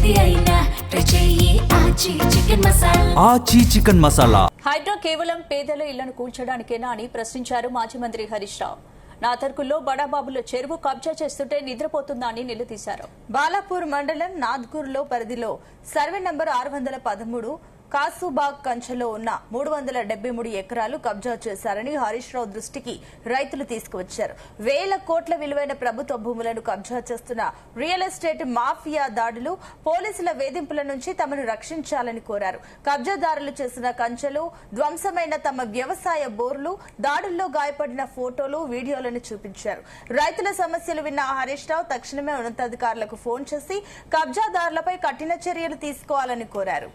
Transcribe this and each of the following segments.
ఏది అయినా ట్రై చెయ్యి ఆచి చికెన్ మసాలా. ఆచి చికెన్ మసాలా. హైడ్రా కేవలం పేదల ఇళ్లను కూల్చడానికేనా అని ప్రశ్నించారు మాజీ మంత్రి హరీష్ రావు. నాథర్కుల్లో బడాబాబుల చెరువు కబ్జా చేస్తుంటే నిద్రపోతుందా అని నిలదీశారు. బాలాపూర్ మండలం నాథ్గూర్లో పరిధిలో సర్వే నంబర్ 613 కాసుబాగ్ కంచెలో ఉన్న 373 ఎకరాలు కబ్జా చేశారని హరీష్ రావు దృష్టికి రైతులు తీసుకువచ్చారు. వేల కోట్ల విలువైన ప్రభుత్వ భూములను కబ్జా చేస్తున్న రియల్ ఎస్టేట్ మాఫియా దాడులు, పోలీసుల వేధింపుల నుంచి తమను రక్షించాలని కోరారు. కబ్జాదారులు చేసిన కంచెలు, ధ్వంసమైన తమ వ్యవసాయ బోర్లు, దాడుల్లో గాయపడిన ఫోటోలు, వీడియోలను చూపించారు. రైతుల సమస్యలు విన్న హరీష్ రావు తక్షణమే ఉన్నతాధికారులకు ఫోన్ చేసి కబ్జాదారులపై కఠిన చర్యలు తీసుకోవాలని కోరారు.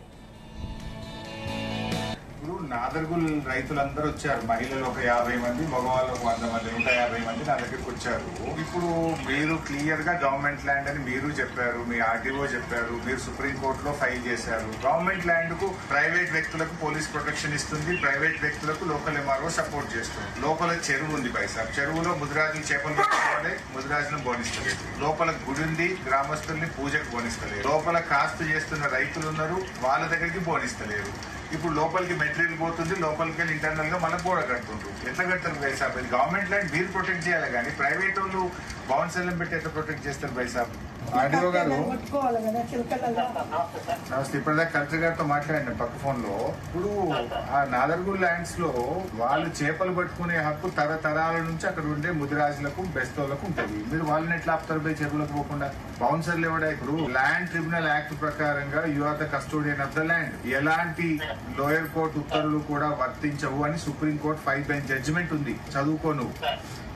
నాదర్గుల్ రైతులందరూ వచ్చారు. మహిళలు ఒక 50 మంది, మగవాళ్ళు ఒక 100 మంది, 150 మంది నా దగ్గరికి వచ్చారు. ఇప్పుడు మీరు క్లియర్ గా గవర్నమెంట్ ల్యాండ్ అని మీరు చెప్పారు, మీ ఆర్డీఓ చెప్పారు, మీరు సుప్రీంకోర్టులో ఫైల్ చేశారు. గవర్నమెంట్ ల్యాండ్ కు ప్రైవేట్ వ్యక్తులకు పోలీస్ ప్రొటెక్షన్ ఇస్తుంది, ప్రైవేట్ వ్యక్తులకు లోకల్ ఎంఆర్ఓ సపోర్ట్ చేస్తుంది. లోపల చెరువు ఉంది బైసాబ్, చెరువులో ముదిరాజులు చేపలు పట్టుకోవాలి, ముదిరాజులను బోనిస్తలేదు. లోపల గుడి ఉంది, గ్రామస్తుల్ని పూజకు బోనిస్తలేదు. లోపల కాస్తు చేస్తున్న రైతులు ఉన్నారు, వాళ్ళ దగ్గరికి బోనిస్తలేరు. ఇప్పుడు లోపలికి మెటీరియల్ పోతుంది, లోపలికి వెళ్ళి ఇంటర్నల్ గా మనం గోడ కడుతుంటారు. ఎట్లా కడతారు బైసాబ్? గవర్నమెంట్ ల్యాండ్ మీరు ప్రొటెక్ట్ చేయాలి కానీ ప్రైవేట్ వాళ్ళు బౌన్సర్లను పెట్టి ఎట్లా ప్రొటెక్ట్ చేస్తారు బైసాబ్? ఆర్డీఓ గారు ఇప్పటిదాకా కలెక్టర్ గారితో మాట్లాడిన పక్క ఫోన్ లో. ఇప్పుడు ఆ నాదర్గుల్ ల్యాండ్స్ లో వాళ్ళు చేపలు పట్టుకునే హక్కు తరతరాల నుంచి అక్కడ ఉండే ముదిరాజులకు, బెస్తోలకు ఉంటుంది. మీరు వాళ్ళని ఎట్లా ఆపుతారు పోయి చెరువులకు పోకుండా? బౌన్సర్లు ఎవడా? ఇప్పుడు ల్యాండ్ ట్రిబ్యునల్ యాక్ట్ ప్రకారంగా you are the custodian of the land. ఎలాంటి లోయర్ కోర్టు ఉత్తర్వులు కూడా వర్తించవు అని సుప్రీంకోర్టు 5 బెంచ్ జడ్జిమెంట్ ఉంది. చదువుకోను.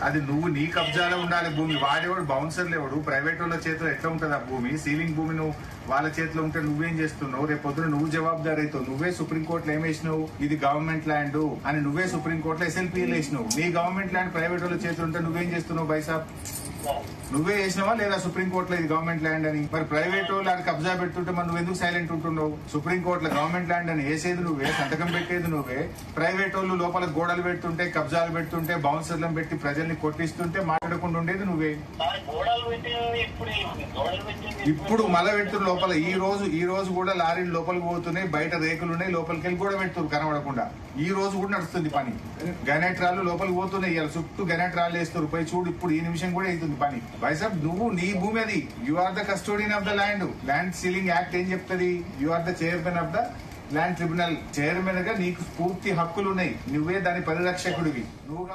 అది నువ్వు నీ కబ్జాలో ఉండాలి భూమి. వాడేవాడు బౌన్సర్లు ఎవడు? ప్రైవేట్ వాళ్ళ చేతిలో ఎట్లా ఉంటది ఆ భూమి? సీలింగ్ భూమి నువ్వు వాళ్ళ చేతిలో ఉంటే నువ్వేం చేస్తున్నావు? రేపు పొద్దున నువ్వు జవాబుదారీ అవుతావు. నువ్వే సుప్రీంకోర్టులో ఏమేసినావు? ఇది గవర్నమెంట్ ల్యాండ్ అని నువ్వే సుప్రీంకోర్టులో SLPL వేసినావు. నీ గవర్నమెంట్ ల్యాండ్ ప్రైవేట్ వాళ్ళ చేతిలో ఉంటే నువ్వేం చేస్తున్నావు బైసాబ్? నువ్వే వేసినావా లేదా సుప్రీంకోర్టులో ఇది గవర్నమెంట్ ల్యాండ్ అని? మరి ప్రైవేట్ వాళ్ళు అది కబ్జా పెడుతుంటే మరి నువ్వు ఎందుకు సైలెంట్ ఉంటున్నావు? సుప్రీంకోర్టులో గవర్నమెంట్ ల్యాండ్ అని వేసేది నువ్వే, సంతకం పెట్టేది నువ్వే. ప్రైవేట్ వాళ్ళు లోపల గోడలు పెడుతుంటే, కబ్జాలు పెడుతుంటే, బౌన్సర్లను పెట్టి ప్రజల్ని కొట్టిస్తుంటే మాట్లాడకుండా ఉండేది నువ్వే. ఇప్పుడు మళ్ళా పెడుతున్నారు లోపల. ఈ రోజు కూడా లారీలు లోపలికి పోతున్నాయి, బయట రేకులు ఉన్నాయి, లోపలికి వెళ్ళి కూడా పెడుతున్నారు కనబడకుండా. ఈ రోజు కూడా నడుస్తుంది పని. గనేట్ రాళ్ళు లోపలికి పోతున్నాయి, ఇలా చుట్టూ గనేట్ రాళ్ళు వేస్తారు. పోయి చూడు, ఇప్పుడు ఈ నిమిషం కూడా అవుతుంది పని. బైసాబ్ నువ్వు నీ భూమి అది. You are the custodian of the land. Land ceiling act ఏం చెప్తుంది? You are the chairman of the land tribunal. Chairman గా నీకు పూర్తి హక్కులు ఉన్నాయి. నువ్వే దాని పరిరక్షకుడివి. నువ్వు